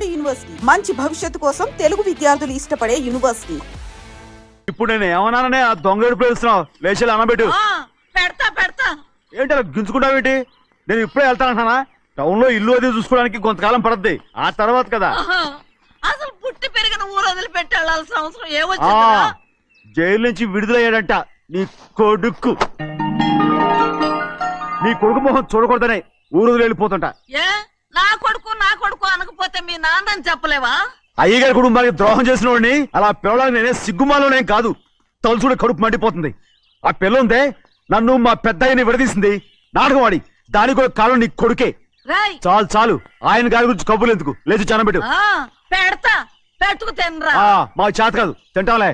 నాడు యూనివర్సిటీ మంచి భవిష్యత్తు కోసం తెలుగు విద్యార్థులు ఇష్టపడే యూనివర్సిటీ. ఇప్పుడు నేను ఏమన్నాననే ఆ దొంగ ఏడుపు వేస్తున్నావు, లేచి అనబెట్టు. పెడతా పెడతా. ఏంటి అలా గించుకుంటావేంటి? నేను ఇప్పుడే వెళ్తానంటానా? టౌన్ లో ఇల్లు అది చూసుకోవడానికి కొంతకాలం పడద్ది, ఆ తర్వాత కదా. అసలు పుట్టి పెరిగిన ఊరు వదిలిపెట్టి వెళ్ళాల్సిన అవసరం ఏమొచ్చిందా? జైలు నుంచి విడుదలయ్యాడంట నీ కొడుకు. నీ కొడుకు మొహం చూడకూడదనే ఊరు వెళ్ళిపోతుంటా. ఏ నా కొడుకు అనకపోతే మీ నాన్నని చెప్పలేవా? అయ్యగారి కుటుంబానికి ద్రోహం చేసిన వాడిని అలా పిల్లడానికి నేనే సిగ్గుమాలోనేం కాదు, తలుచుకుంటే కడుపు మండిపోతుంది. ఆ పిల్ల ఉందే నన్ను మా పెద్దయ్యని విడదీసింది, నాటకం ఆడి. దానికి ఒక కాలం నీ కొడుకే. చాలు చాలు, ఆయన గారి గురించి కబుర్లు ఎందుకు, లేచి చనబెట్టు. పెడతా, పెట్టుకు తినరా. మా చేత కాదు, తింటాంలే.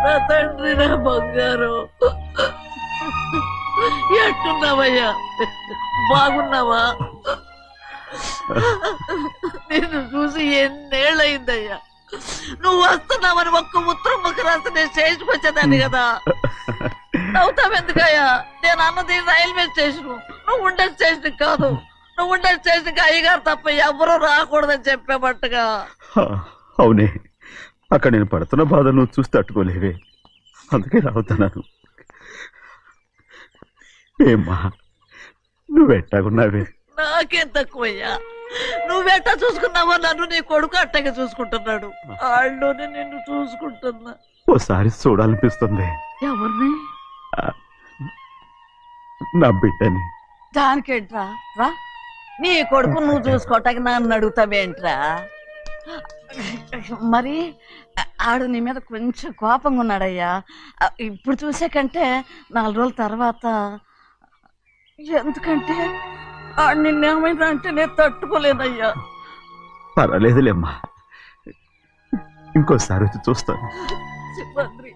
నా తండ్రి, నా బంగారు, ఎట్టున్నావయ్యా? బాగున్నావా? నిన్ను చూసి ఎన్నేళ్ళయిందయ్యా. నువ్వు వస్తున్నావని ఒక్క ఉత్తరం ముక్క రాస్తే నేను స్టేషన్కి వచ్చేదాన్ని కదా. నవ్వుతావెందుకయ్యా? నేను అన్నది రైల్వే స్టేషన్, నువ్వు ఉండే స్టేషన్ కాదు. నువ్వు ఉండే స్టేషన్కి అయ్యగారు తప్ప ఎవరూ రాకూడదని చెప్పేమట్టుగా. అవునే, అక్కడ నేను పడుతున్న బాధ నువ్వు చూసి తట్టుకోలేవే, అందుకే రావుతున్నాను. ఏమ్మా నువ్వెట్టాగున్నావే? నాకేం తక్కువయ్యా, నువ్వెట్టా చూసుకున్నావో నన్ను నీ కొడుకు అట్టగా చూసుకుంటున్నాడు. వాళ్ళలోనే నిన్ను చూసుకుంటున్నా. ఓసారి చూడాలనిపిస్తుంది. ఎవరిని? నా బిడ్డని. దానికేంట్రా? రా, నీ కొడుకు నువ్వు చూసుకోవటానికి నన్ను అడుగుతావేంట్రా? మరి ఆడు నీ మీద కొంచెం కోపంగా ఉన్నాడయ్యా. ఇప్పుడు చూసే కంటే 4 రోజుల తర్వాత. ఎందుకంటే ఆడు నిన్నేమైనా అంటే నేను తట్టుకోలేనయ్యా. పర్వాలేదులేమ్మా, ఇంకోసారి వచ్చి చూస్తాను. సింహాద్రి,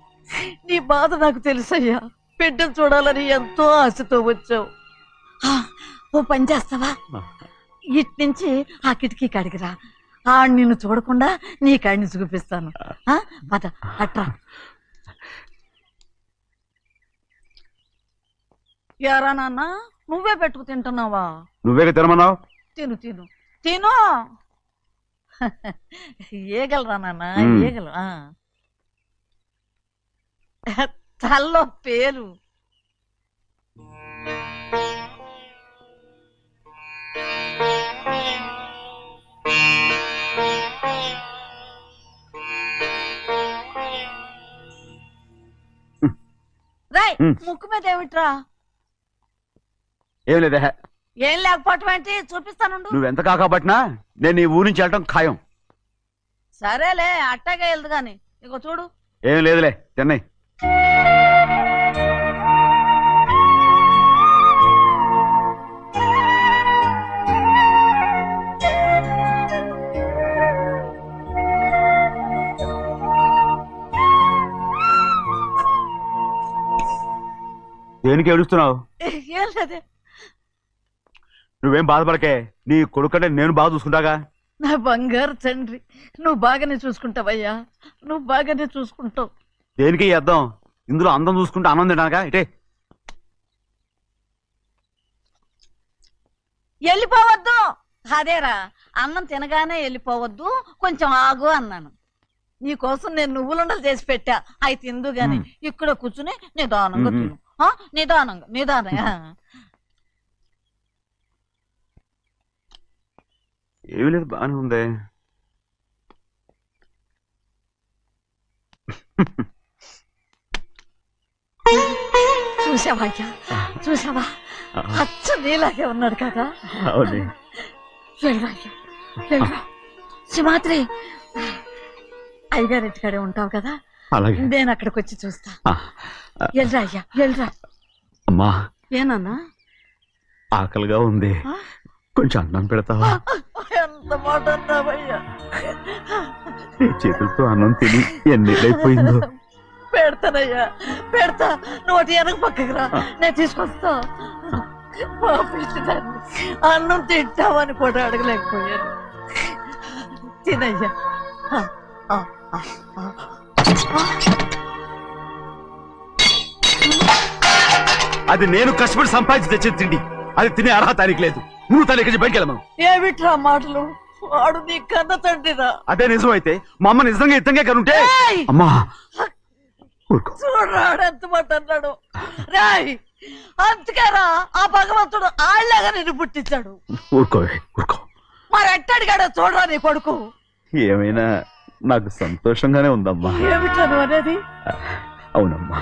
నీ బాధ నాకు తెలుసయ్యా. బిడ్డను చూడాలని ఎంతో ఆశతో వచ్చావు. ఓ పని చేస్తావా? ఇటు నుంచి ఆ కిటికీ కాడికిరా. ఆడు నిన్ను చూడకుండా నీ కాడిని చూపిస్తాను. పద అట్రా. యారా నాన్న, నువ్వే పెట్టుకు తింటున్నావా? నువ్వే తినమన్నావు. తిను తిను తిను. ఏగలరా నాన్న, ఏగలు. తల్లో పేరు. రాయ్, ముక్కు మీద ఏమిట్రా? ఏం లేదే. ఏం లేకపోవటం ఏంటి? చూపిస్తాను. నువ్వెంత కాకబట్టినా నేను ఈ ఊరి నుంచి వెళ్ళటం ఖాయం. సరేలే, అట్టాగే వెళ్దు గాని. ఇగో చూడు. ఏం లేదులే, చెన్నై. దేనికి ఏడుస్తున్నావు? ఏం లేదే. నువ్వేం బాధపడకే, నీ కొడుకంటే నేను బాగా చూసుకుంటాగా. నా బంగారు తండ్రి, నువ్వు బాగానే చూసుకుంటావయ్యా, నువ్వు బాగానే చూసుకుంటావు. దేనికి అర్థం? ఇందులో అందం చూసుకుంటే ఆనందం తినగా. ఇటే వెళ్ళిపోవద్దు. అదేరా, అన్నం తినగానే వెళ్ళిపోవద్దు, కొంచెం ఆగు అన్నాను. నీకోసం నేను నువ్వులుండలు చేసి పెట్టా, అవి తిందు గాని. ఇక్కడ కూర్చుని నిదానంగా తిను. నిదానంగా నిదానంగా. ఏమి లేదు, బాగానే ఉంది. చూసావా అయ్యా, చూసావా? అచ్చ నీలాగే ఉన్నాడు కదా. సింహాద్రి, అయ్యగారి ఇంటికాడే ఉంటావు కదా, నేను అక్కడికి వచ్చి చూస్తా. వెళ్ళరా అయ్యా, వెళ్ళరా. అమ్మా, ఏనన్నా? ఆకలిగా ఉంది, కొంచెం అన్నం పెడతావా? ఎంత మాట అన్నావయ్యా. నీ చేతులతో అన్నం తిని ఎన్నిళ్ళైపోయిందో. పెడతానయ్యా, పెడతా. నోటి వెనక పక్కకి రా, నేను తీసుకొస్తా. పాపించదాన్ని అన్నం తింటామని కూడా అడగలేకపోయాను. తినయ్యా. అది నేను కష్టపడి సంపాదించి తెచ్చేది తిండి. అది తినే అర్హత ఆయనకి లేదు. నువ్వు తన ఇక్కడి బయటికి వెళ్ళమను. ఏమిట్రా మాటలు? వాడు నీ కన్న తండ్రిరా. అదే నిజం అయితే మా అమ్మ నిజంగా ఇద్దంగా కనుంటే అమ్మా చూడరాడు ఎంత మాట అన్నాడు. రాయ్ అందుకేరా ఆ భగవంతుడు ఆళ్ళగా నిన్ను పుట్టించాడు. ఊరుకో ఊరుకో. మరి ఎట్టడిగాడో చూడరా నీ కొడుకు. ఏమైనా నాకు సంతోషంగానే ఉందమ్మా. ఏమిట్రా నువ్వు అనేది? అవునమ్మా,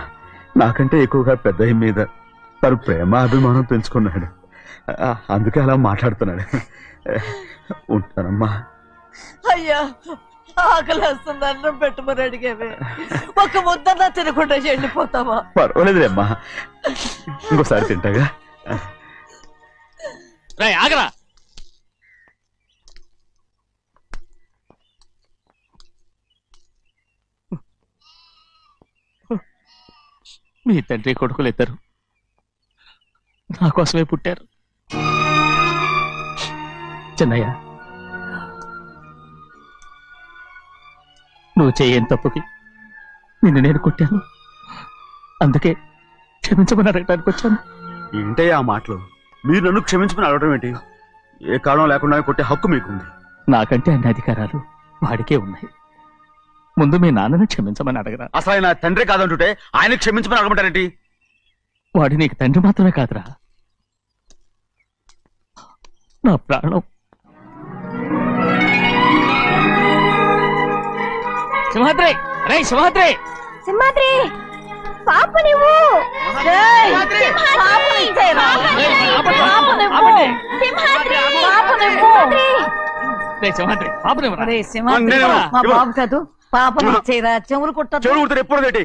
నాకంటే ఎక్కువగా పెద్ద మీద తను ప్రేమ అభిమానం పెంచుకున్నాడు. అందుకే అలా మాట్లాడుతున్నాడు. ఉంటానమ్మా. అయ్యా ఆకలేస్తుంది, అన్నం పెట్టమని అడిగేవే. ఒక ముద్దన్నా తినకుండా వెళ్ళిపోతావా? పర్వాలేదులేమ్మా, ఇంకోసారి తింటాగా. ఆగరా. మీ తండ్రి కొడుకులు ఇద్దరు నా కోసమే పుట్టారు. చిన్నయ్య, నువ్వు చేయని తప్పుకి నిన్ను నేను కొట్టాను. అందుకే క్షమించమని అడగడానికి వచ్చాను. ఏంటయ్యా ఆ మాటలు? మీరు నన్ను క్షమించమని అడగడం ఏంటి? ఏ కారణం లేకుండా కొట్టే హక్కు మీకుంది. నాకంటే అన్ని అధికారాలు వాడికే ఉన్నాయి. ముందు మీ నాన్నని క్షమించమని అడగరా. అసలు ఆయన తండ్రి కాదంటుంటే ఆయన క్షమించమని అడగమంటారేంటి? వాడు నీకు తండ్రి మాత్రమే కాదురా, నా ప్రాణం. సింహాద్రి, రే సింహాద్రి, సింహాద్రి పాప నువ్వు మా బాబు కాదు, పాప చెవులు కుట్టారు. చెవులు కుడతారు ఎప్పుడు ఏంటి?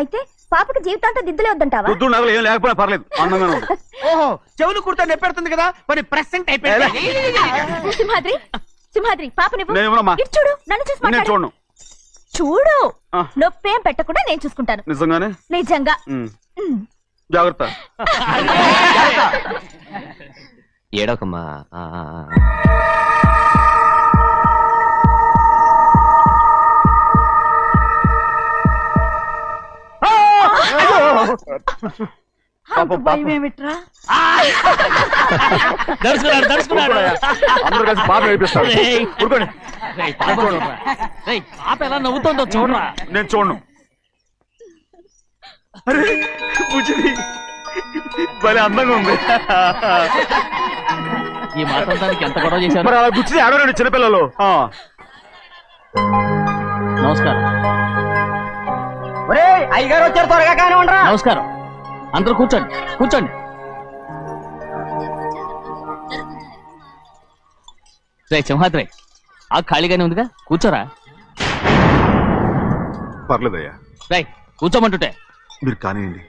అయితే పాపకి జీవితాంతం దిద్దులే వద్దంటావా? పొద్దున్న నగలు ఏం లేకపోయినా పర్లేదు, అందంగా ఉంది. ఓహో, చెవులు కుర్తా నెప్పెడుతుంది కదా, మరి ప్రెసెంట్ అయిపోయింది. సింహాద్రి సింహాద్రి పాప నువ్వు నేనేమోనమ్మా? ఇటు చూడు, నన్ను చూసి నేను మాట్లాడు. చూడను. చూడు, నొప్పేం పెట్టకుండా నేను చూసుకుంటాను. నిజంగానే? నిజంగా. జాగ్రత్త. ఏడోకమ్మా. భయం ఏమిట్రా? అందరూ కలిసి పాప నేర్పిస్తారు. ఊరుకోండి. పాప ఎలా నవ్వుతుందో చూడరా. నేను చూడను. అరే బుజ్జిది భలే అందంగా ఉంది. ఈ మాట్లాడడానికి ఎంత గొడవ చేశారు? మరి అలా బుజ్జిది ఆడవారండి చిన్నపిల్లలు. నమస్కారం. అయ్యగారు వచ్చారు, త్వరగా కానీ ఉండరా. నమస్కారం. అందరూ కూర్చోండి కూర్చోండి. రే సింహాద్రి, ఆ ఖాళీగానే ఉందిగా, కూర్చోరా. పర్లేదయ్యా. రై కూర్చోమంటుంటే. మీరు కానివ్వండి,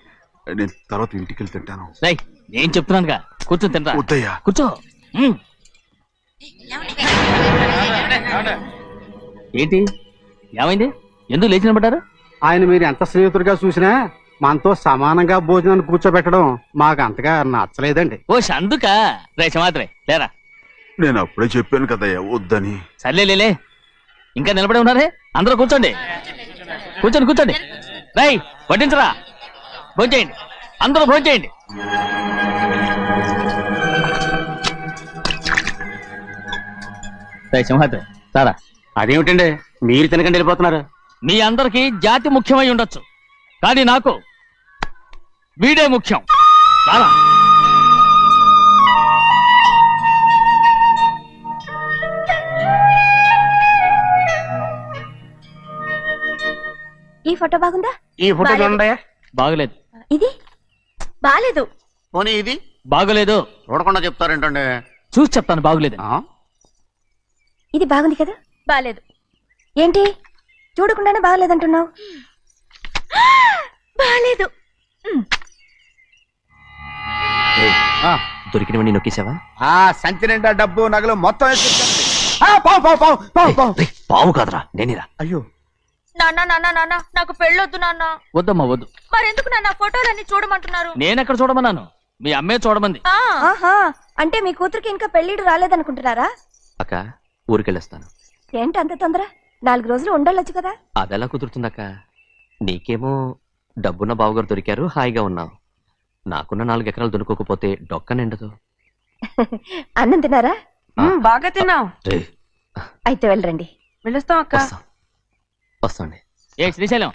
నేను తర్వాత ఇంటికి వెళ్ళి తింటాను. రై నేను చెప్తున్నానుగా, కూర్చొని తింటా. వద్దయ్యా. కూర్చో. ఏంటి ఏమైంది? ఎందుకు లేచి నిలబడ్డారు? ఆయన మీరు ఎంత స్నేహితుడిగా చూసినా మనతో సమానంగా భోజనాన్ని కూర్చోబెట్టడం మాకు అంతగా నచ్చలేదండి. ఓ అందుకా? రే సింహాద్రి లేరా. నేను అప్పుడే చెప్పాను కదయ్యా వద్దని. సర్లే, ఇంకా నిలబడి ఉన్నారే. అందరూ కూర్చోండి కూర్చోండి కూర్చోండి. రై వడ్డించరా, భోంచేయండి, అందరూ భోంచేయండి. రై సింహాద్రి సారా. అదేమిటండి మీరు తినకండి వెళ్ళిపోతున్నారు? మీ అందరికీ జాతి ముఖ్యమై ఉండొచ్చు, కానీ నాకు వీడే ముఖ్యం. సారా. ఈ ఫోటో బాగుందా? ఈ ఫోటో చూడండి. బాగలేదు. ఇది బాలేదు. పోనీ ఇది బాగలేదు. చూడకుండా చెప్తారేంటండి? చూసి చెప్తాను బాగలేదు. ఇది బాగుంది కదా? బాలేదు. ఏంటి చూడకుండానే బాగలేదంటున్నావు? బాలేదు. దొరికినవన్నీ నొక్కేసావా? సంచి నిండా డబ్బు నగలు మొత్తం పావు కాదురా, నేనేరా. అయ్యో నాన్న నాన్న నాన్న నాకు పెళ్ళొద్దు నాన్న. వద్దమ్మా వద్దు. మరెందుకు నాన్న ఫోటోలన్నీ చూడమంటున్నారు? నేనెక్కడ చూడమన్నాను? మీ అమ్మే చూడమంది. ఆహా, అంటే మీ కూతురికి ఇంకా పెళ్లిడు రాలేదనుకుంటున్నారా? అక్క ఊరికెళ్ళొస్తాను. ఏంటి అంత తొందర? 4 రోజులు ఉండొచ్చు కదా. అదెలా కుదురుతుందక్క? నీకేమో డబ్బున్న బావగారు దొరికారు, హాయిగా ఉన్నావు. నాకున్న 4 ఎకరాలు దొరకకపోతే డొక్క నిండదు. అన్నం తిన్నారా? బాగా తిన్నావు. రే, అయితే వెళ్ళరండి. వెళ్ళొస్తాం అక్క. వస్తాండి. ఏ శ్రీశైలం,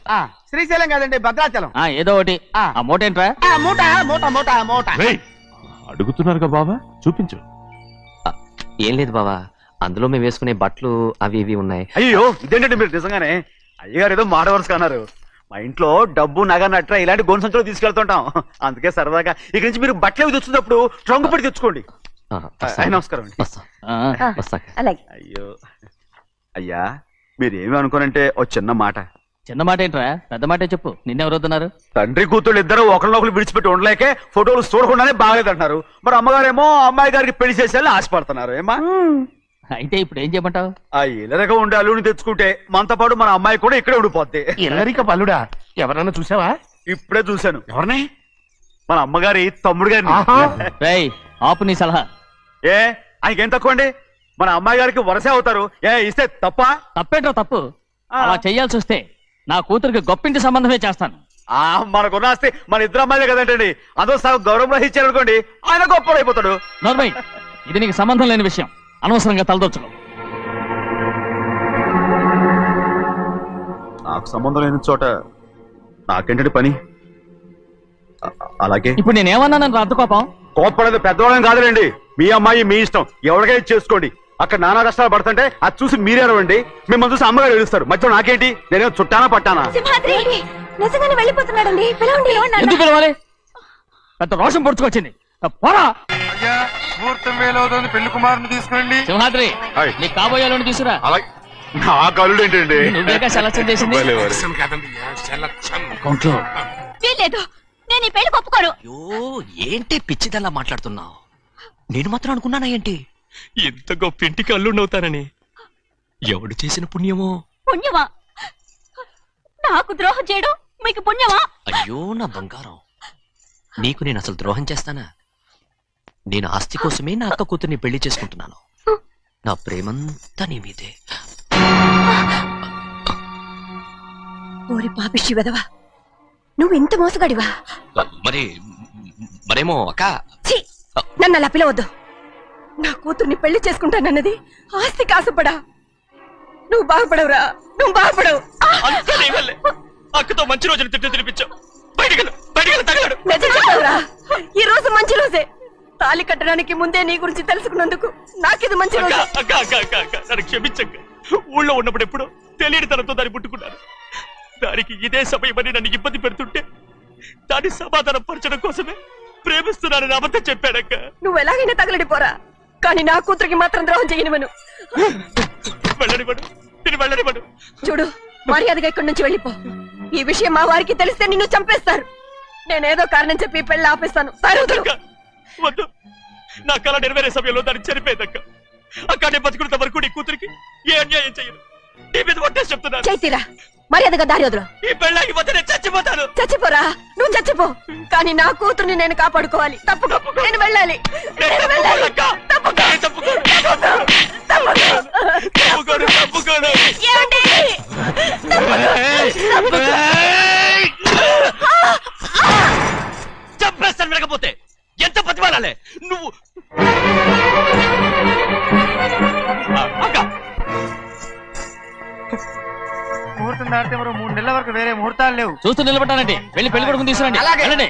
శ్రీశైలం కాదండి, భద్రాచలం. ఏదో ఒకటి. ఆ మూట ఏంట్రా? మూట మూట మూట మూట. అడుగుతున్నారుగా బాబా, చూపించు. ఏం లేదు బావా, అందులో మేము వేసుకునే బట్టలు అవి ఇవి ఉన్నాయి. అయ్యో ఇదేంటండి మీరు నిజంగానే అయ్యగారు ఏదో మాట వరుస అన్నారు. మా ఇంట్లో డబ్బు నగ నట్ర ఇలాంటి గొంతు సంచులు తీసుకెళ్తుంటాం. అందుకే సరదాగా ఇక్కడి నుంచి మీరు బట్టలు అవి తెచ్చుకున్నప్పుడు ట్రంకు పెట్టి తెచ్చుకోండి. నమస్కారం అండి. వస్తా. అలాగే. అయ్యో అయ్యా, మీరేమి అనుకోనంటే ఓ చిన్న మాట. చిన్న మాట ఏంట్రా, పెద్ద మాటే చెప్పు. నిన్నెవరు వద్దన్నారు? తండ్రి కూతుళ్ళు ఇద్దరు ఒకరినొకరు విడిచిపెట్టి ఉండలేకే ఫోటోలు చూడకుండానే బాగలేదంటున్నారు. మరి అమ్మగారేమో అమ్మాయి గారికి పెళ్లి చేసేయాలని ఆశపడుతున్నారు. ఏమా అయితే ఇప్పుడు ఏం చేయమంటావు? ఆ ఇల్లరగా ఉండే అల్లుని తెచ్చుకుంటే మనతో పాటు మన అమ్మాయి కూడా ఇక్కడే ఉండిపోద్ది. ఇల్లరిక పల్లుడా? ఎవరన్నా చూసావా? ఇప్పుడే చూశాను. ఎవరిని? మన అమ్మగారి తమ్ముడు గారిని. రేయ్, ఆపు నీ సలహా. ఏ ఆయనకేం తక్కువ అండి? మన అమ్మాయి గారికి వరసే అవుతారు. ఇస్తే తప్ప? తప్పేంట్రా తప్పు? అలా చెయ్యాల్సి వస్తే నా కూతురికి గొప్పింటి సంబంధమే చేస్తాను. మనకున్న ఆస్తి మన ఇద్దరు అమ్మాయిలే కదంటండి. అదో సగం గౌరవం ఇచ్చారు అనుకోండి, ఆయన గొప్ప అయిపోతాడు. నోర్మై, ఇది నీకు సంబంధం లేని విషయం. అనవసరంగా తలదొచ్చుకో. నాకు సంబంధం లేని చోట నాకేంటంటే పని. అలాగే ఇప్పుడు నేనేమన్నానని రద్దు కోపం? కోప్పడేది పెద్దవాళ్ళని కాదులేండి. మీ అమ్మాయి మీ ఇష్టం, ఎవరికైనా చేసుకోండి. అక్కడ నానా కష్టాలు పడుతుంటే అది చూసి మీరే అరవండి. మిమ్మల్ని చూసి అమ్మగారు ఏడుస్తారు. మధ్యలో నాకేంటి? నేనేమో చుట్టానా పట్టానా? సింహాద్రి నిజంగానే వెళ్ళిపోతున్నాడండి. పిలవండి. ఎందుకు పిలవాలి? పెద్ద రోషం పొడుచుకొచ్చింది. పోరా ముహూర్తం వేలవుతుంది, పెళ్లి కుమారుని తీసుకురండి. సింహాద్రి, నీ కాబోయేలోని తీసుకురా. నా కలుడు ఏంటండి? నువ్వేగా సెలక్షన్ చేసింది. అకౌంట్లో వీల్లేదు, నేను ఈ పెళ్లి ఒప్పుకోను. అయ్యో, ఏంటి పిచ్చిదల్లా మాట్లాడుతున్నావు? నేను మాత్రం అనుకున్నానా ఏంటి ఇంత గొప్ప ఇంటికి అల్లుండవుతానని? ఎవడు చేసిన పుణ్యమో? పుణ్యమా? నాకు ద్రోహం చేయడం మీకు పుణ్యమా? అయ్యో నా బంగారం, నీకు నేను అసలు ద్రోహం చేస్తానా? నేను ఆస్తి కోసమే నా అక్క కూతుర్ని పెళ్లి చేసుకుంటున్నాను. నా ప్రేమంతా నీ మీదే. ఓరి పాపిష్టి వెదవా, నువ్వు ఇంత మోసగాడివా? మరేమో అక్క. ఛీ, నన్ను అలా పిలవద్దు. నా కూతుర్ని పెళ్లి చేసుకుంటానన్నది ఆస్తి కాసపడా. నువ్వు బాగుపడవురా, నువ్వు బాగుపడవు. అక్కతో మంచి రోజులు తినిపించావు. నిజం చెప్పవురా, ఈ రోజు మంచి రోజే. తాళి కట్టడానికి ముందే నీ గురించి తెలుసుకున్నందుకు నాకిది మంచి రోజు. నన్ను క్షమించక్క. ఊళ్ళో ఉన్నప్పుడు ఎప్పుడు తెలియని తనతో దాన్ని పుట్టుకున్నాను. దానికి ఇదే సమయమని నన్ను ఇబ్బంది పెడుతుంటే దాన్ని సమాధానం పరచడం కోసమే ప్రేమిస్తున్నానని అబద్ధం చెప్పాడక్క. నువ్వు ఎలాగైనా తగలడిపోరా, కానీ నా కూతురికి మాత్రం ద్రోహం చేయనివను. వెళ్ళనివ్వడు, నేను వెళ్ళనివ్వడు. చూడు, మర్యాదగా ఇక్కడి నుంచి వెళ్ళిపో. ఈ విషయం మా వారికి తెలిస్తే నిన్ను చంపేస్తారు. నేనేదో కారణం చెప్పి పెళ్లి ఆపేస్తాను. వద్దు, నా కళ నెరవేరే సమయంలో దాన్ని చనిపోయేదక్క. అక్కడే బతుకున్నంత వరకు నీ కూతురికి ఏ అన్యాయం చేయను. నీ మీద ఒట్టేసి చెప్తున్నాను. చైతీరా, మర్యాదగా దారి వదలు. ఈ పెళ్ళాకి పోతే నేను చచ్చిపోతాను. చచ్చిపోరా, నువ్వు చచ్చిపో, కానీ నా కూతుర్ని నేను కాపాడుకోవాలి. తప్పుకో, నేను వెళ్ళాలి. చంపేస్తాను. వినకపోతే ఎంత బతిమాలాలే నువ్వు? ముహూర్తం దాటితే మరో 3 నెలల వరకు వేరే ముహూర్తాలు లేవు. చూస్తూ నిలబడ్డానండి. వెళ్ళి పెళ్లి కొడుకుని తీసుకురండి. వెళ్ళండి.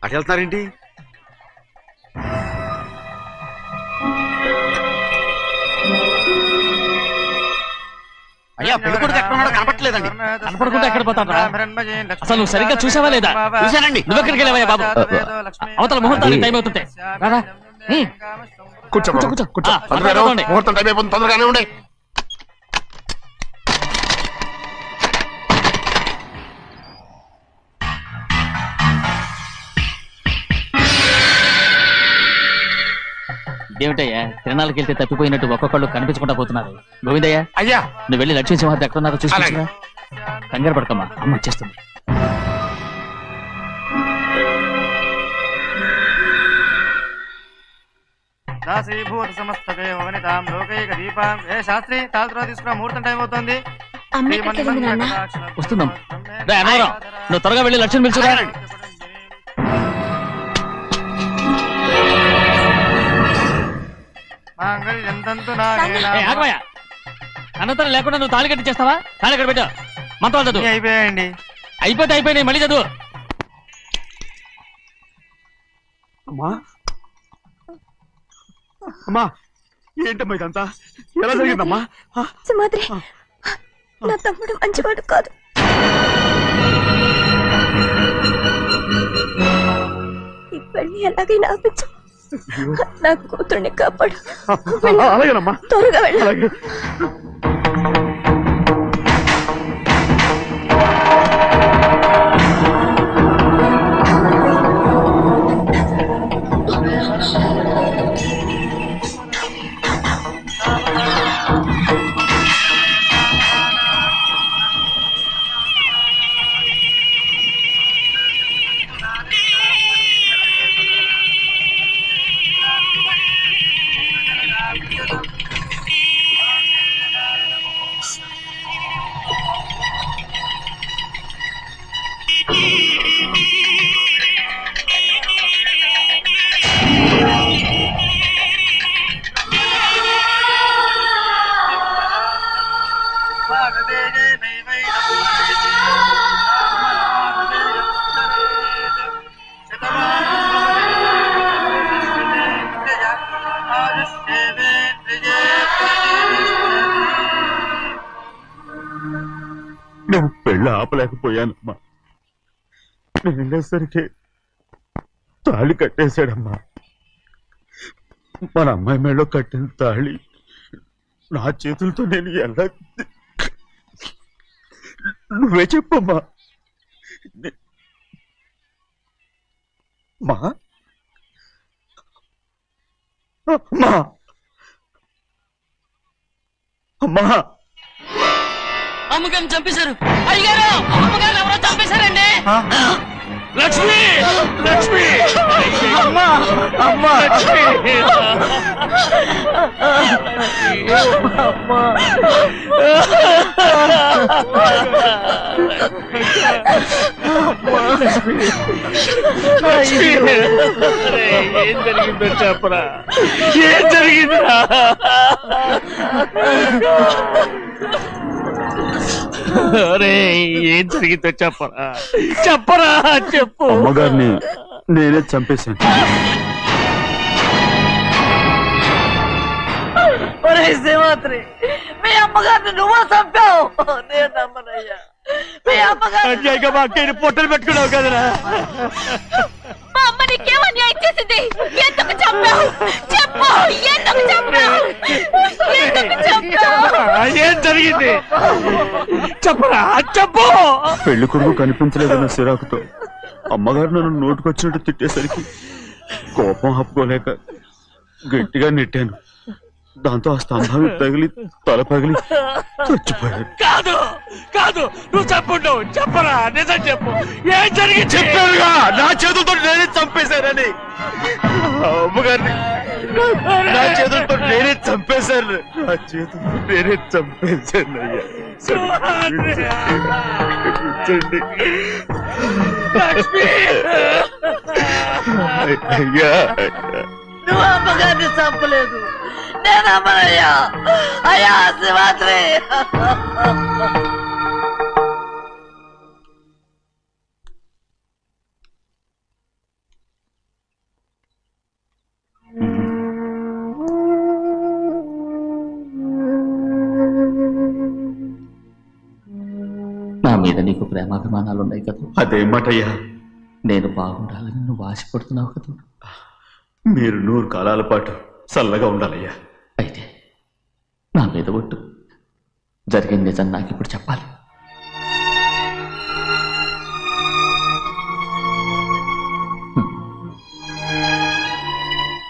అటు వెళ్తున్నారేంటి? అయ్యా, పెళ్లి కొడుకు ఎక్కడ ఉన్నాడో కనపట్లేదండి. కనపడకుండా ఎక్కడ పోతాడ్రా? అసలు నువ్వు సరిగ్గా చూసావా లేదా? చూశానండి. నువ్వు ఎక్కడికి వెళ్ళావయ్యా బాబు? అవతల ముహూర్తానికి టైం అవుతుంటే రాదా? కూర్చో కూర్చో, కూర్చో. ముహూర్తం టైం అయిపోతుంది, తొందరగానే ఉండే. ఇదేమిటయ్యా, తిరణాలకు వెళ్తే తప్పిపోయినట్టు ఒక్కొక్కళ్ళు కనిపించకుండా పోతున్నారు. గోవిందయ్య, అయ్యా, నువ్వు వెళ్ళి లక్ష్మీ సింహాద్రి ఎక్కడున్నారో చూసుకుంటున్నా. కంగారు పడకమ్మా, అమ్మ వచ్చేస్తుంది. దాసీభూత సమస్తదే వనితాం లోకైక దీపాం. ఏ శాస్త్రి తాళతో తీసుకురా, ముహూర్తం టైం అవుతుంది. వస్తుందమ్మా. రే అన్నవరం, నువ్వు త్వరగా వెళ్ళి లక్ష్యం పిలుచురా. అన్నతరం లేకుండా నువ్వు తాళి కట్టి చేస్తావా? తాళి ఎక్కడ పెట్టా? మంత్రాలు చదువు. అయిపోయాయండి. అయిపోయినాయి, మళ్ళీ చదువు. అమ్మా అమ్మా, ఏంటమ్మా ఇదంతా? ఎలా జరిగిందమ్మా? సుమాద్రి, నా తమ్ముడు మంచివాడు కాదు. ఈ పెళ్లి ఎలాగైనా ఆపించు. నా కూతుర్ని కాపాడు. అలాగేనమ్మా, త్వరగా వెళ్ళ. నేను పెళ్ళి ఆపలేకపోయానమ్మా. నేను వెళ్ళేసరికి తాళి కట్టేశాడమ్మా. మన అమ్మాయి మేడలో కట్టిన తాళి నా చేతులతో నేను ఎలా... నువ్వే చెప్పమ్మా. మా అమ్మా, అమ్మా, అమ్మగారిని చంపేశారు. అయ్యారు, అమ్మగారిని ఎవరో చంపేశారండి. లక్ష్మి, లక్ష్మి, అమ్మా, అమ్మా, ఏం జరిగిందో చెప్పరా? ఏం జరిగిందిరా? ఏం జరిగిందో చెప్పరా, చెప్పరా, చెప్పు. అమ్మగారిని నేనే చంపేశాను. శ్రీమాత్రి, మీ అమ్మగారిని నువ్వు చంపావు. నేను నమ్మనయ్యా. మీ అమ్మగారు మా అక్కని పొట్టలు పెట్టుకున్నావు కదరా. మా అమ్మ నీకేం అన్యాయం చేసింది? ఎందుకు చంపావు? చెప్పు, ఎందుకు చంపావు? ఎందుకు చంపావు? ఏం జరిగింది చెప్పరా, చెప్పు. పెళ్లి కొడుకు కనిపించలేదన్న సిరాకుతో అమ్మగారు నన్ను నోటుకొచ్చినట్టు తిట్టేసరికి కోపం ఆపుకోలేక గట్టిగా నెట్టాను. దాంతో ఆ స్తంభాన్ని తగిలి తల పగిలి చచ్చిపోయాడు. కాదు కాదు, నువ్వు చెప్పుండవు. చెప్పరా, నిజం చెప్పు. ఏం జరిగింది? చెప్పానుగా, నా చేతులతో నేనే చంపేశానని. అమ్మగారిని నా చేతులతో నేనే చంపేశాను. నా చేతులతో నేనే చంపేశాను. అయ్యా, నువ్వు అమ్మగారిని చంపలేదు. నేను అమ్మనయ్యా. అయ్యా శివాత్రి, నా మీద నీకు ప్రేమాభిమానాలు ఉన్నాయి కదా. అదేమాటయ్యా? నేను బాగుండాలని నువ్వు ఆశపడుతున్నావు కదా. మీరు 100 కాలాల పాటు చల్లగా ఉండాలయ్యా. అయితే నా మీద ఒట్టు. జరిగిన నిజం నాకు ఇప్పుడు చెప్పాలి.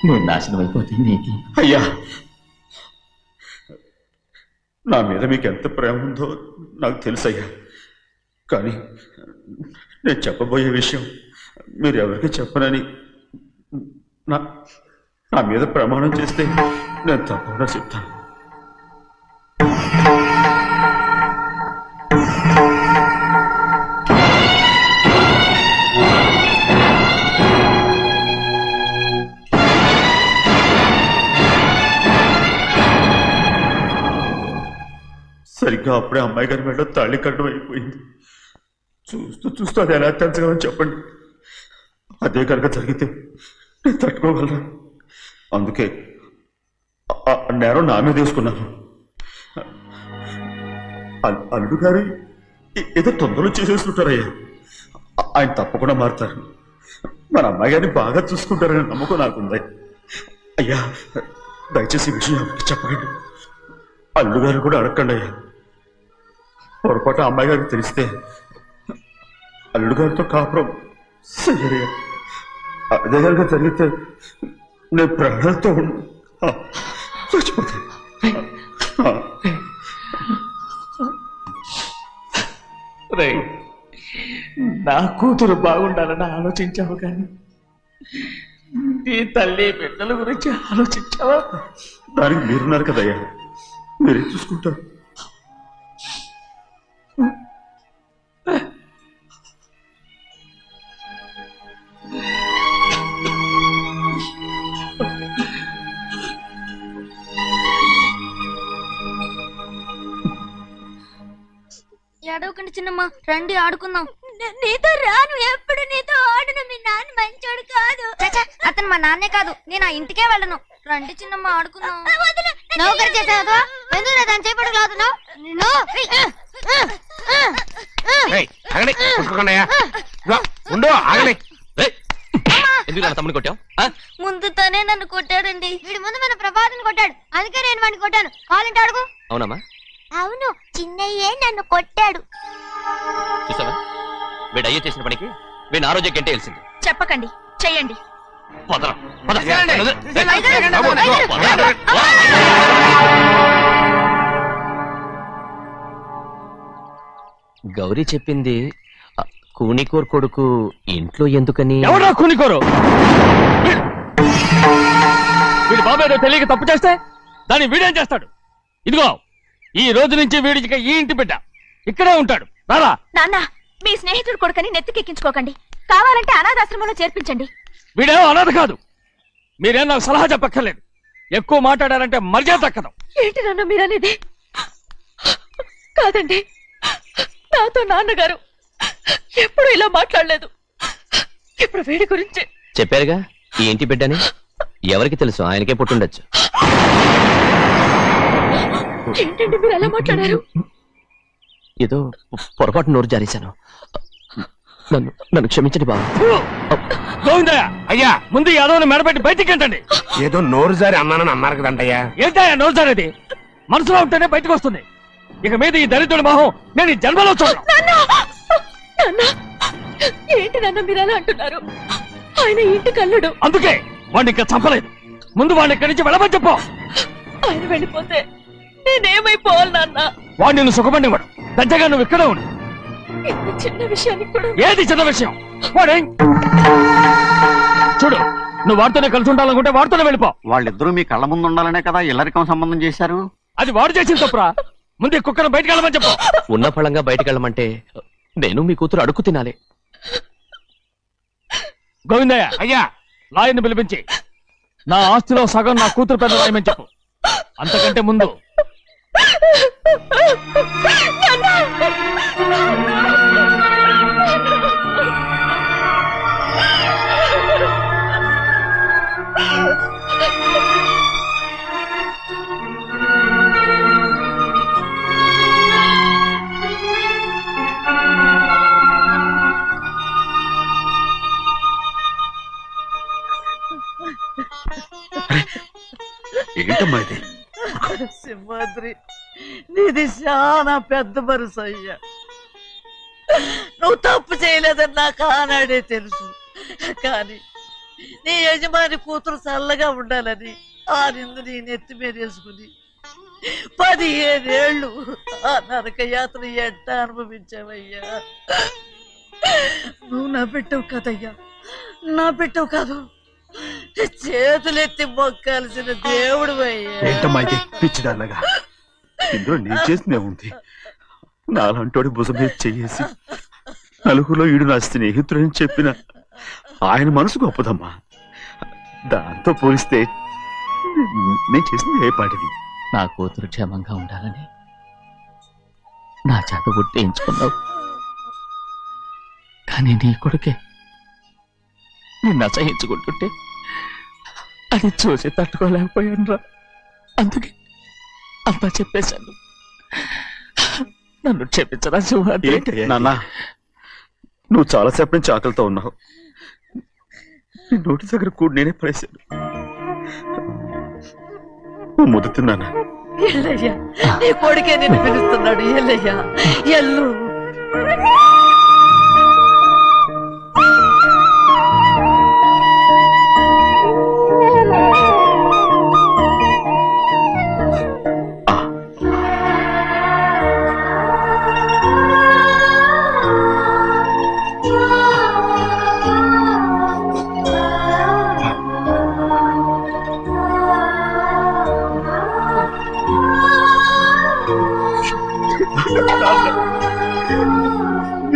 నేను నాశనం అయిపోతే నీకు... అయ్యా, నా మీద మీకు ఎంత ప్రేమ ఉందో నాకు తెలుసయ్యా. కానీ నేను చెప్పబోయే విషయం మీరు ఎవరికి చెప్పనని నా మీద ప్రమాణం చేస్తే నేను తప్పకుండా చెప్తాను. సరిగ్గా అప్పుడే అమ్మాయి గారి మెడలో తాళి కట్టడం అయిపోయింది. చూస్తూ అది ఎలా తెంచగలని చెప్పండి. అదే కనుక జరిగితే నేను తట్టుకోగలరా? అందుకే నేరం నా మీద వేసుకున్నాను. అల్లుడు గారు ఏదో తొందరలో చేసేస్తుంటారయ్యా. ఆయన తప్పకుండా మారుతారు. మన అమ్మాయి గారిని బాగా చూసుకుంటారనే నమ్మకం నాకుంది. అయ్యా, దయచేసి ఈ విషయం ఎవరికి చెప్పకండి. అల్లుడు గారు కూడా అడగండి అయ్యా. పొరపాటు అమ్మాయి గారికి తెలిస్తే అల్లుడు గారితో కాపురం సయ్యయ్యా. అదే కనుక జరిగితే నేను ప్రాణాలతో చచ్చిపోతాను. నా కూతురు బాగుండాలని ఆలోచించావు కానీ నీ తల్లి బిడ్డల గురించి ఆలోచించావా? దానికి మీరున్నారు కదయ్యా, మీరే చూసుకుంటారు. ఏడవకండి చిన్నమ్మ, రండి ఆడుకుందాం. నీతో రాను, ఎప్పుడు నీతో ఆడను. మీ నాన్న మంచోడు కాదు. అతను మా నాన్నే కాదు, నేను ఆ ఇంటికే వెళ్ళను. రండి చిన్నమ్మ ఆడుకుందాం. నౌకరి చేసావు ఎందుకు దాని చేపడు లాదున్నావు? తమ్ముడు కొట్టావు? ముందు తనే నన్ను కొట్టాడండి. వీడి ముందు మన ప్రభాతం కొట్టాడు, అందుకే నేను వాడిని కొట్టాను. కావాలంటే అడుగు. అవునమ్మా? అవును, చిన్నయ్యే నన్ను కొట్టాడు. చూసావా, వీడు అయ్యే చేసిన పనికి వీడిని ఆ రోజే గంటే తెలిసింది. చెప్పకండి, చెయ్యండి. గౌరీ చెప్పింది కూనికోర్ కొడుకు ఇంట్లో ఎందుకని. ఎవరా కూనికోరు? వీడి బాబు ఏదో తెలియక తప్పు చేస్తే దాన్ని వీడేం చేస్తాడు? ఇదిగో, ఈ రోజు నుంచి వీడికి ఈ ఇంటి బిడ్డ ఇక్కడే ఉంటాడు. రారా. నాన్న, మీ స్నేహితుడు కొడుకని నెత్తికెక్కించుకోకండి. కావాలంటే అనాథాశ్రమంలో చేర్పించండి. వీడేమో అనాథ కాదు. మీరేం నాకు సలహా చెప్పక్కర్లేదు. ఎక్కువ మాట్లాడారంటే మర్యాద తక్కదు. ఏంటి నాన్న మీరనేది? కాదండి, నాతో నాన్నగారు ఎప్పుడు ఇలా మాట్లాడలేదు. ఇప్పుడు వీడి గురించి చెప్పారుగా ఈ ఇంటి బిడ్డని. ఎవరికి తెలుసు, ఆయనకే పుట్టుండొచ్చు. ఏంటండి మీరు ఎలా మాట్లాడారు? ఏదో పొరపాటు నోరు జారేశాను. నన్ను క్షమించండి బాబు. గోవిందయ్య, అయ్యా ముందు యాదవ్ని మెడపెట్టి బయటికి ఏంటండి? ఏదో నోరు జారి అన్నానని అన్నారు కదంటయ్యా. ఏంటయ్యా నోరు జారేది? మనసులో ఉంటేనే బయటకు వస్తుంది. ఇక మీద ఈ దరిద్రుడి మొహం నేను ఈ జన్మలో చూడను. ఏంటి నాన్న మీరు ఎలా అంటున్నారు? ఆయన ఇంటి కల్లుడు. అందుకే వాడిని ఇంకా చంపలేదు. ముందు వాడిని ఇక్కడి నుంచి వెళ్ళమని చెప్పు. ఆయన వెళ్ళిపోతే నేనేమైపోవాలి నాన్న? వాడిని నువ్వు సుఖపడివాడు. దచ్చగా నువ్వు ఇక్కడే ఉండు. ఇంత చిన్న విషయానికి కూడా. ఏది చిన్న విషయం? వాడే చూడు, నువ్వు వాడితోనే కలిసి ఉండాలనుకుంటే వాడితోనే వెళ్ళిపో. వాళ్ళిద్దరూ మీ కళ్ళ ముందు ఉండాలనే కదా ఇల్లరికం సంబంధం చేశారు. అది వాడు చేసిన తప్పురా. ముందు కుక్కను బయటకు వెళ్ళమని చెప్పు. ఉన్న ఫలంగా బయటకు వెళ్ళమంటే నేను మీ కూతురు అడుగు తినాలి. గోవిందయ్య, అయ్యా లాయర్ని పిలిపించి నా ఆస్తిలో సగం నా కూతురు పెద్ద రాయమని చెప్పు. అంతకంటే ముందు ఏంటమ్మా ఇది? సింహాద్రి, నీది చాలా పెద్ద మనసు అయ్యా. నువ్వు తప్పు చేయలేదని నాకు ఆనాడే తెలుసు. కానీ నీ యజమాని కూతురు చల్లగా ఉండాలని ఆ నిందు నీ నెత్తి మీద వేసుకుని 15 ఏళ్ళు ఆ నరక యాత్ర ఎట్ట అనుభవించావయ్యా. నువ్వు నా పెట్టవు కదయ్యా, నా పెట్టవు కాదు, చేతులెత్తి మొక్కాల్సిన దేవుడు అయ్యా. ఏంటమ్మా ఇది పిచ్చిదాన్నగా? ఇందులో నేను చేసినే ఉంది. నాలంటోడి భుజం మీద చెయ్యేసి నలుగురిలో ఈడు నా స్నేహితుడని చెప్పిన ఆయన మనసు గొప్పదమ్మా. దాంతో పోలిస్తే నేను చేసింది ఏ పాటిది? నా కూతురు క్షేమంగా ఉండాలని నా చేత గుర్తించుకున్నావు, కానీ నీ కొడుకే నిన్ను అసహించుకుంటుంటే అది చూసి తట్టుకోలేకపోయాను రా. అందుకే అంతా చెప్పేశాను. నన్ను క్షమించరా సింహాద్రి. నాన్న, నువ్వు చాలాసేపు నుంచి ఆకలితో ఉన్నావు. నీ నోటి దగ్గర కూడా నేనే పడేశాను. నువ్వు ముద్దు తిన్నానా? ఎల్లయ్యా, నీ కొడుకే నిన్ను పిలుస్తున్నాడు. ఎల్లయ్యా, ఎల్లు.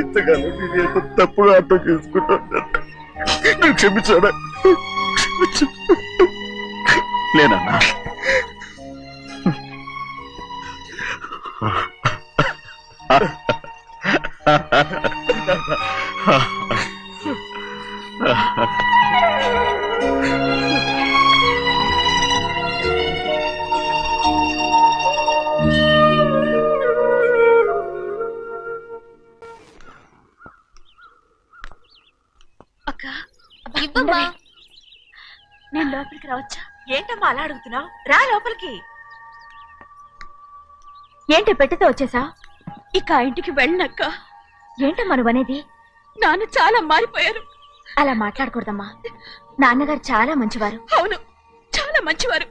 ఇంతకాలం నేను తప్పుగా అర్థం చేసుకుంటాను. క్షమించాడా? లేనన్నా, ఇవ్వమ్మా. నేను లోపలికి రావచ్చా? ఏంటమ్మా అలా అడుగుతున్నావు? రా లోపలికి. ఏంటి పెట్టితో వచ్చేసా? ఇక ఆ ఇంటికి వెళ్ళనక్క. ఏంటమ్మా నువ్వు అనేది? నాన్న చాలా మారిపోయారు. అలా మాట్లాడకూడదమ్మా. నాన్నగారు చాలా మంచివారు. అవును, చాలా మంచివారు.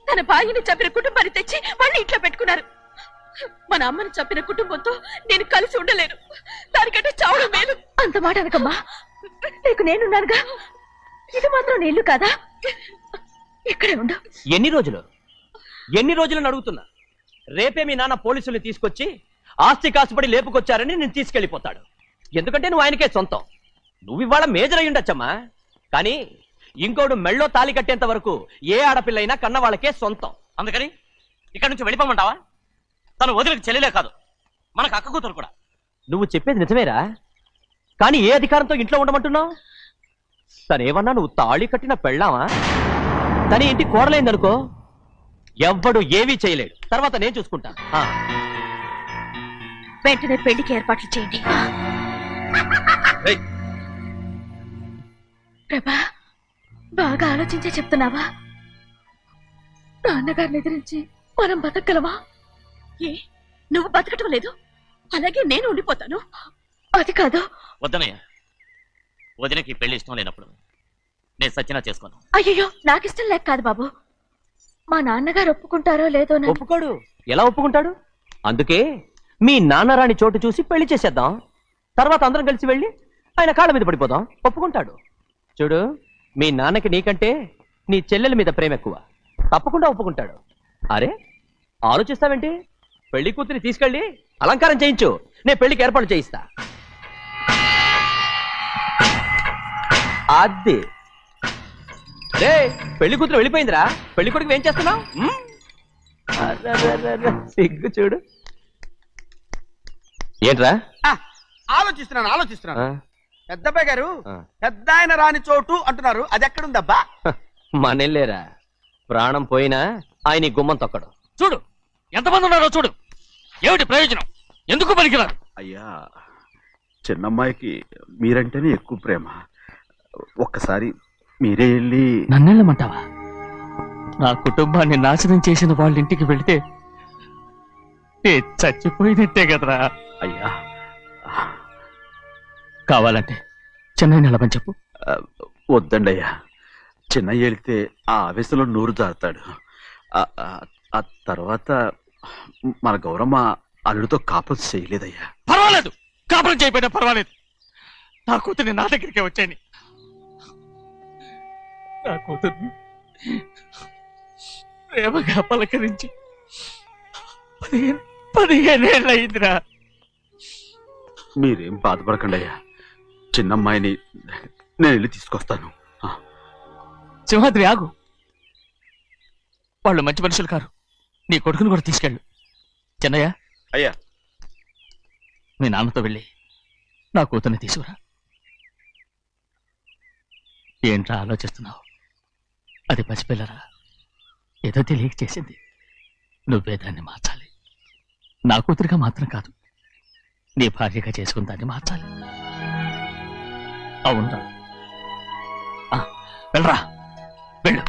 తన భార్యని చంపిన కుటుంబాన్ని తెచ్చి మళ్ళీ ఇంట్లో పెట్టుకున్నారు. మన అమ్మని చంపిన కుటుంబంతో నేను కలిసి ఉండలేను. దానికంటే చావడం మేలు. అంత మాట అనకమ్మా, నీకు నేనున్నానుగా. ఇది మాత్రం నీళ్లు కాదా? ఇక్కడే ఉండు. ఎన్ని రోజులను అడుగుతున్నా? రేపే మీ నాన్న పోలీసుల్ని తీసుకొచ్చి ఆస్తి కాసుపడి లేపుకొచ్చారని నేను తీసుకెళ్లిపోతాడు. ఎందుకంటే నువ్వు ఆయనకే సొంతం. నువ్వు ఇవాళ మేజర్ అయి ఉండొచ్చమ్మా, కానీ ఇంకోడు మెళ్ళో తాలి కట్టేంత వరకు ఏ ఆడపిల్లైనా కన్న వాళ్ళకే సొంతం. అందుకని ఇక్కడి నుంచి వెళ్ళిపోమంటావా? తను వదిలికి చెల్లెలే కాదు, మనకు అక్క కూతురు కూడా. నువ్వు చెప్పేది నిజమేరా, కానీ ఏ అధికారంతో ఇంట్లో ఉండమంటున్నావు? తనేమన్నా నువ్వు తాళి కట్టిన పెళ్ళావా? తన ఇంటి కోడలైందనుకో, ఎవ్వడు ఏమీ చేయలేడు. తర్వాత నేను చూసుకుంటా. వెంటనే పెళ్లికి ఏర్పాట్లు చేయండి. ప్రభా, బాగా ఆలోచించే చెప్తున్నావా? నాన్నగారిని ఎదిరించి మనం బతకగలవా? ఏ, నువ్వు బతకటం లేదు, అలాగే నేను ఉండిపోతాను. అది కాదు. వద్దనయ్య, వదినకి పెళ్లి ఇష్టం లేనప్పుడు నేను సచ్చినా చేసుకోను. అయ్యో, నాకిష్టం లేక కాదు బాబు. మా నాన్నగారు ఒప్పుకుంటారో లేదో. ఒప్పుకోడు. ఎలా ఒప్పుకుంటాడు? అందుకే మీ నాన్నరాని చోటు చూసి పెళ్లి చేసేద్దాం. తర్వాత అందరం కలిసి వెళ్ళి ఆయన కాళ్ళ మీద పడిపోదాం. ఒప్పుకుంటాడు. చూడు, మీ నాన్నకి నీకంటే నీ చెల్లెల మీద ప్రేమ ఎక్కువ. తప్పకుండా ఒప్పుకుంటాడు. అరే, ఆలోచిస్తావేంటి? పెళ్లి కూతురిని తీసుకెళ్ళి అలంకారం చేయించు, నేను పెళ్లికి ఏర్పాటు చేయిస్తా. అది రే, పెళ్లి కూతురు వెళ్ళిపోయిందిరా. పెళ్లి కొడుకు ఏం చేస్తున్నావు? సిగ్గు చూడు. ఏంట్రా? ఆలోచిస్తున్నాను. పెద్దబ్బాయి గారు పెద్ద ఆయన రాని చోటు అంటున్నారు, అది ఎక్కడుందబ్బా? మనెళ్ళేరా, ప్రాణం పోయినా ఆయన గుమ్మం తొక్కడు. చూడు ఎంతమంది ఉన్నారో చూడు. ఏమిటి ప్రయోజనం? ఎందుకు పనికిరారు? అయ్యా, చిన్నమ్మాయికి మీరంటేనే ఎక్కువ ప్రేమ. ఒక్కసారి మీరే వెళ్ళి. నన్నెళ్ళమంటావా? నా కుటుంబాన్ని నాశనం చేసిన వాళ్ళ ఇంటికి వెళితే చచ్చిపోయినట్టే కదరా. అయ్యా, కావాలంటే చెన్నై నిలబని చెప్పు. వద్దండి అయ్యా, చిన్నయ్య వెళితే ఆ ఆవేశంలో నోరు జారుతాడు. ఆ తర్వాత మన గౌరమ్మ అల్లుడితో కాపురం చేయలేదయ్యా. పర్వాలేదు, కాపురం చేయకపోయినా పర్వాలేదు. నా కూతుర్ని నా దగ్గరికే వచ్చాయని. నా కూతుర్ని ప్రేమగా పలకరించి 15 ఏళ్ళయిందిరా. మీరేం బాధపడకండి అయ్యా, చిన్నమ్మాయిని నేను వెళ్ళి తీసుకొస్తాను. సింహాద్రి ఆగు, వాళ్ళు మంచి మనుషులు కారు. నీ కొడుకుని కూడా తీసుకెళ్ళు. చిన్నయ్య, అయ్యా మీ నాన్నతో వెళ్ళి నా కూతుర్ని తీసుకురా. ఏంట్రా ఆలోచిస్తున్నావు? అది పసిపిల్లరా, ఏదో తెలియక చేసింది. నువ్వే దాన్ని మార్చాలి. నా కూతురిగా మాత్రం కాదు, నీ భార్యగా చేసుకుని దాన్ని మార్చాలి. అవునరా, వెళ్ళరా, వెళ్ళు.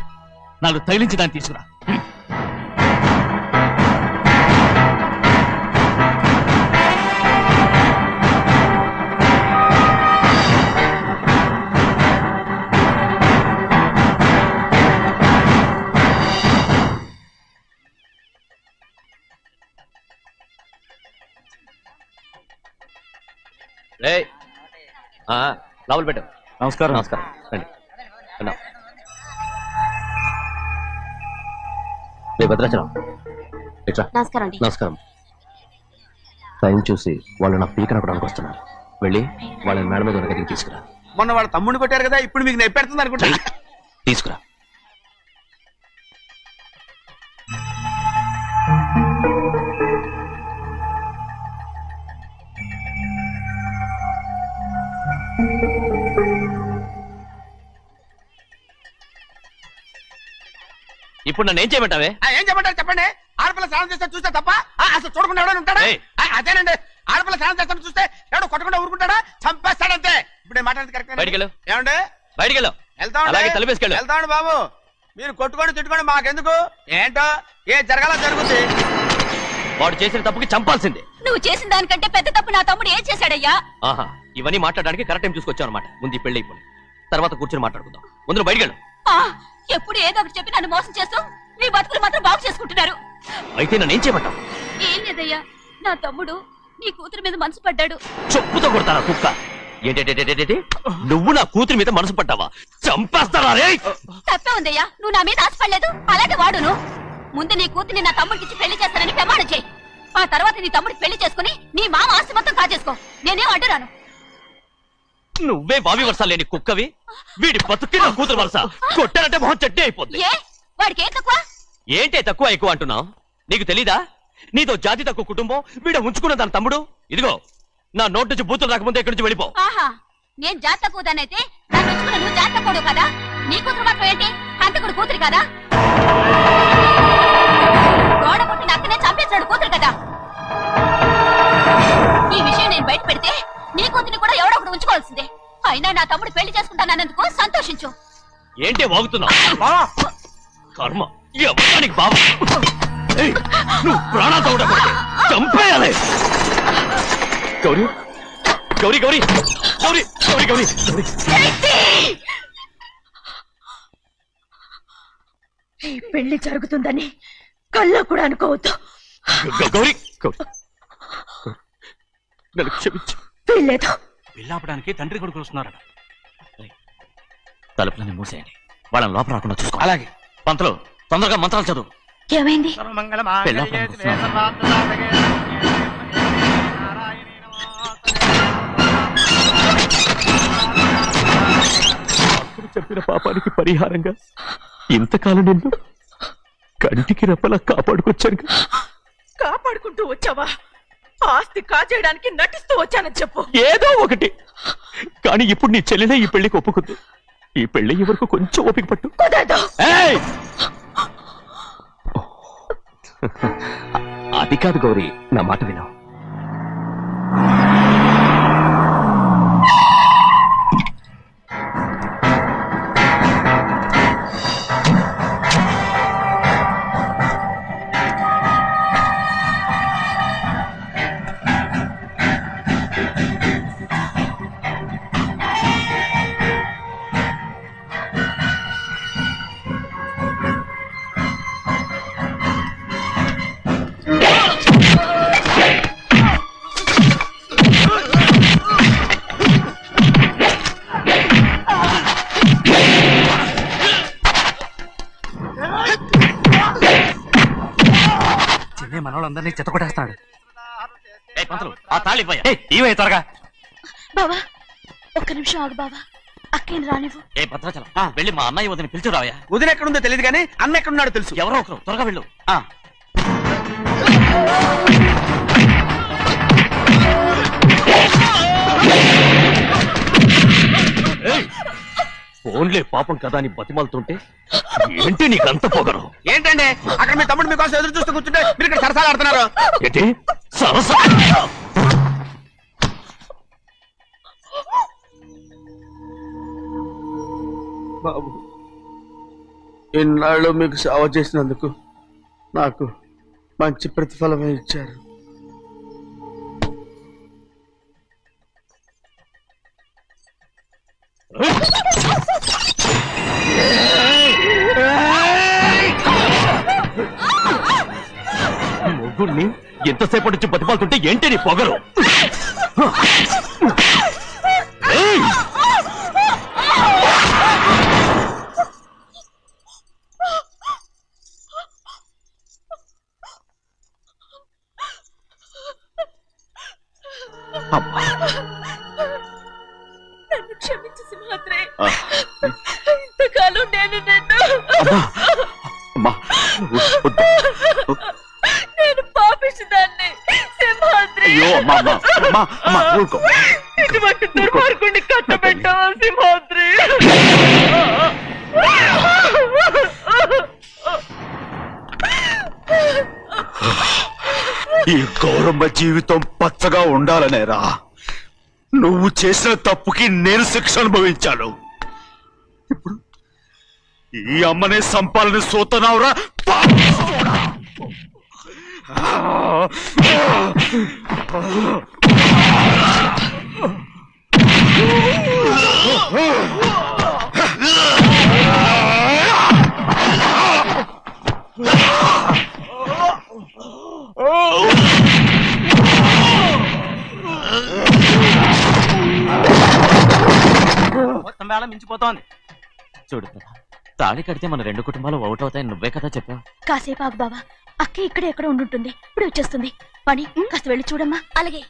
నాలుగు తగిలించి దాన్ని తీసుకురా. లోపల పెట్టు. నమస్కారం. నమస్కారం, రండి. భద్రాచలం ఎట్లా? నమస్కారం. నమస్కారం. టైం చూసి వాళ్ళు నా పీక నప్పడానికి వస్తున్నారు. వెళ్ళి వాళ్ళని మేడ మీద ఉన్న దగ్గరికి తీసుకురా. మొన్న వాళ్ళ తమ్ముడిని కొట్టారు కదా, ఇప్పుడు మీకు నెప్పెడుతుంది అనుకుంటా. తీసుకురా. ఇప్పుడు నన్ను ఏం చేయమంటావే? ఏం చెప్పంటారు చెప్పండి. ఆడపిల్ల స్నానం చేస్తే చూస్తే తప్ప అసలు చూడకుండా ఎవడో ఉంటాడా? అదేనండి, ఆడపిల్ల స్నానం చేస్తాను చూస్తే ఎవడో కొట్టకుండా ఊరుకుంటాడా? చంపేస్తాడంతే. ఇప్పుడు మాట్లాడేది కరెక్ట్. బయటికి వెళ్ళు. ఏమండి? బయటికి వెళ్ళు. వెళ్తామండి బాబు. మీరు కొట్టుకొని తిట్టుకోండి, మాకెందుకు? ఏంటో ఏ జరగాల జరుగుతుంది. వాడు చేసిన తప్పుకి చంపాల్సిందే. నువ్వు చేసిన దానికంటే పెద్ద తప్పు నా తమ్ముడు ఏం చేశాడయ్యా? ఆహా, ఇవన్నీ మాట్లాడడానికి కరెక్ట్ టైం చూసుకొచ్చావు అనమాట. ముందు ఈ పెళ్లి అయిపోయి తర్వాత కూర్చొని మాట్లాడుకుందాం. ముందు బయటికి వెళ్ళు. ఎప్పుడు ఏదో ఒకటి చెప్పి నన్ను మోసం చేస్తూ మీ బతుకులు మాత్రం బాగు చేసుకుంటున్నారు. అయితే నన్ను ఏం చేయమంటావు? ఏం లేదయ్యా, నా తమ్ముడు నీ కూతురు మీద మనసు పడ్డాడు. చెప్పుతో కొడతారా కుక్క? ఏంటంటే నువ్వు నా కూతురి మీద మనసు పడ్డావా? చంపేస్తారా? తప్పే ఉందయ్యా, నువ్వు నా మీద ఆశపడలేదు, అలాగే వాడును. ముందు నీ కూతుర్ని నా తమ్ముడికి పెళ్లి చేస్తానని ప్రమాణం చేయి. ఆ తర్వాత నీ తమ్ముడికి పెళ్లి చేసుకుని నీ మామ ఆస్తి మొత్తం కాజేసుకో. నేనేం అడ్డురాను. నువ్వే బావి వరుస లేని కుక్కవి. వీడి బతుక్కి నా కూతురు వరుస. కొట్టానంటే మొహం చెట్టే అయిపోద్ది. వాడికి ఏం తక్కువ? ఏంటే తక్కువ ఎక్కువ అంటున్నావు? నీకు తెలీదా? నీతో జాతి తక్కువ కుటుంబం వీడ ఉంచుకున్న దాని తమ్ముడు. ఇదిగో నా నోటి నుంచి బూతులు రాకముందే ఇక్కడి నుంచి వెళ్ళిపో. ఆహా, నేను జాతి తక్కువ దానైతే దాన్ని ఉంచుకున్న నువ్వు జాతి తక్కువ కదా? నీ కూతురు మాత్రం ఏంటి? హంతకుడు కూతురు కదా? గోడ పుట్టిన అక్కనే చంపేశాడు కూతురు కదా? ఈ విషయం నేను బయట పెడితే నీ కూతురిని కూడా ఎవడో ఒకటి ఉంచుకోవాల్సిందే. అయినా నా తమ్ముడు పెళ్లి చేసుకుంటానన్నందుకు సంతోషించు. ఏంటి వాగుతున్నావు? కర్మ ఎవరికి బాబు. నువ్వు ప్రాణాలతో ఉండకూడదు, చంపేయాలి. గౌరీ గౌరీ గౌరీ గౌరీ గౌరీ గౌరీ గౌరీ. ఈ పెళ్లి జరుగుతుందని కల్లో కూడా అనుకోవద్దు. గౌరీ గౌరీ నన్ను క్షమించు. వీల్లేదు. పెళ్ళాపడానికి తండ్రి కొడుకులు వస్తున్నారట. తలుపులని మూసేయండి, వాళ్ళని లోపల రాకుండా చూసుకో. అలాగే పంతులు తొందరగా మంత్రాలు చదువు. ఏమైంది? చెప్పిన పాపానికి పరిహారంగా ఇంతకాలం నిన్ను కంటికి రెప్పలా కాపాడుకొచ్చాను. కాపాడుకుంటూ వచ్చావా? ఆస్తి కాజేయడానికి నటిస్తూ వచ్చానని చెప్పు. ఏదో ఒకటి. కానీ ఇప్పుడు నీ చెల్లెలే ఈ పెళ్లికి ఒప్పుకుంది. ఈ పెళ్లి వరకు కొంచెం ఓపిక పట్టు. అది కాదు గౌరీ, నా మాట విను. మనందరినీ చెత్తకొట్టేస్తాడు. పంతులు ఆ తాళి ఇవ్వయ్యా. ఇవే త్వరగా. బావా ఒక్క నిమిషం ఆగు బావా, అక్కేం రానివ్వు. ఏ భద్రాచలం వెళ్ళి మా అన్నయ్య వదిన పిలిచిరావయ్యా. వదిన ఎక్కడుందో తెలియదు కానీ అన్న ఎక్కడున్నాడో తెలుసు. ఎవరో ఒకరు త్వరగా వెళ్ళు. ఫోన్లే పాపం కదా అని బతిమాలుతుంటే ఏంటి నీకంత పొగరు? ఏంటండి అక్కడ మీ తమ్ముడు మీకోసం ఎదురు చూస్తూ కూర్చుంటే మీరు ఇక్కడ సరసాలు ఆడుతున్నారు. ఏంటి సరస? బాబు, ఇన్నాళ్ళు మీకు సేవ చేసినందుకు నాకు మంచి ప్రతిఫలమే ఇచ్చారు. మొగుణ్ణి ఎంతసేపటి నుంచి బతిమాలుతుంటే ఏంటి నీ పొగరు? నన్ను క్షమించు సింహాద్రి, ఇంతకాలం నేను నిన్ను నేను పాపిస్తుదాన్ని సింహాద్రి. ఇటువంటి దుర్మార్గుడిని కట్టబెట్టావా సింహాద్రి? ఈ గౌరమ్మ జీవితం పచ్చగా ఉండాలనేరా నువ్వు చేసిన తప్పుకి నేను శిక్ష అనుభవించాను. ఇప్పుడు ఈ అమ్మనే సంపాలని సోతనావురా. మొత్తం వేళ మించిపోతోంది. చూడు ప్రభా, తాళి కడితే మన రెండు కుటుంబాలు అవుట్ అవుతాయని నువ్వే కదా చెప్పావు. కాసేపు ఆగు బావా, అక్కే ఇక్కడే ఎక్కడ ఉండుంటుంది, ఇప్పుడు వచ్చేస్తుంది. పని కాస్త వెళ్ళి చూడమ్మా. అలాగే.